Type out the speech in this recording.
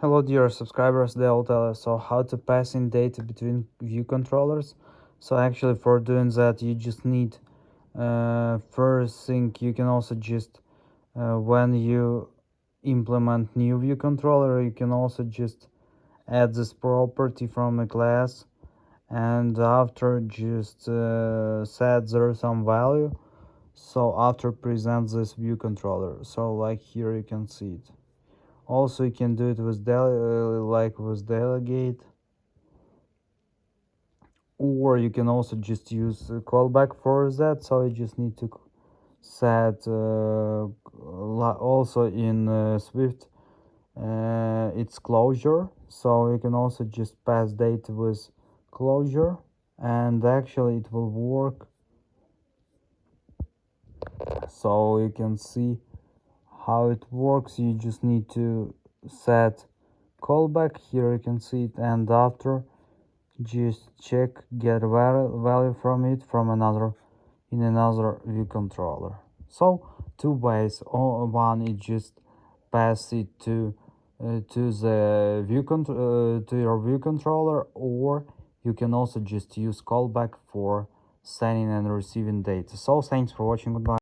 Hello dear subscribers, they'll tell us so how to pass in data between view controllers. So actually for doing that you just need first thing you can also just when you implement new view controller you can also just add this property from a class, and after just set there some value. So after present this view controller, so like here you can see it. Also you can do it with like with delegate, or you can also just use a callback for that. So you just need to set also in Swift it's closure, so you can also just pass data with closure, and actually it will work. So you can see how it works. You just need to set callback, here you can see it, and after just check get value from it from another in another view controller. So two ways. One is just pass it to the to your view controller, or you can also just use callback for sending and receiving data. So thanks for watching, goodbye.